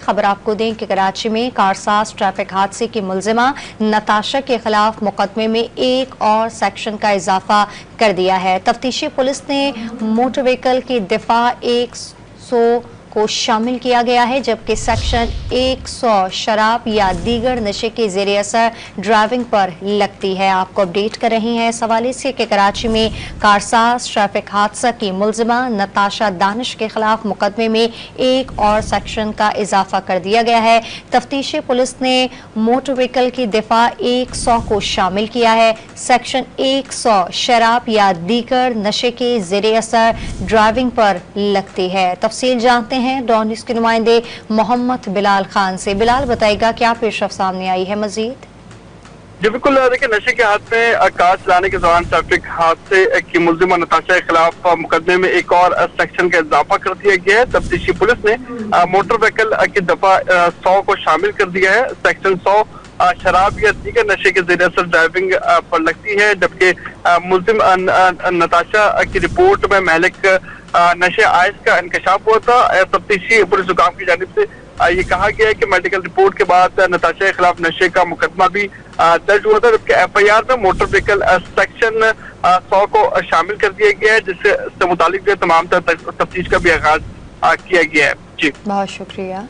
खबर आपको दें कि कराची में कारसाज ट्रैफिक हादसे की मुलजिमा नताशा के खिलाफ मुकदमे में एक और सेक्शन का इजाफा कर दिया है। तफ्तीशी पुलिस ने मोटर व्हीकल की दिफा 100 को शामिल किया गया है, जबकि सेक्शन 100 शराब या दीगर नशे के ज़ेरे असर ड्राइविंग पर लगती है। आपको अपडेट कर रही हैं इस हवाले से कि कराची में कारसाज ट्रैफिक हादसा की मुलजिमा नताशा दानिश के खिलाफ मुकदमे में एक और सेक्शन का इजाफा कर दिया गया है। तफ्तीशी पुलिस ने मोटर व्हीकल की दिफा 100 को शामिल किया है। सेक्शन 100 शराब या दीगर नशे के ज़ेरे असर ड्राइविंग पर लगती है। तफसील जानते हैं डॉन न्यूज़ के नुमाइंदे मोहम्मद बिलाल खान से। बिलाल, बताएगा क्या पेशरफ्त सामने आई है मजीद? जी बिल्कुल, देखिए नशे के हाथ में कार चलाने के दौरान ट्रैफिक हादसे की मुलजिमा नताशा के खिलाफ मुकदमे में एक और सेक्शन का इजाफा कर दिया गया है। तफ्तीशी पुलिस ने मोटर व्हीकल की दफा 100 को शामिल कर दिया है। सेक्शन 100 शराब या दीगर नशे के ज़रिए असर ड्राइविंग पर लगती है, जबकि मुलजिम नताशा की रिपोर्ट में महलिक नशे आयस का इंकशाफ हुआ था। तफ्तीशी पुलिस हुकाम की जानिब से ये कहा गया है कि मेडिकल रिपोर्ट के बाद नताशा के खिलाफ नशे का मुकदमा भी दर्ज हुआ था, जबकि FIR में मोटर व्हीकल सेक्शन 100 को शामिल कर दिया गया है, जिससे मुतालिक तमाम तफ्तीश का भी आगाज किया गया है। जी, बहुत शुक्रिया।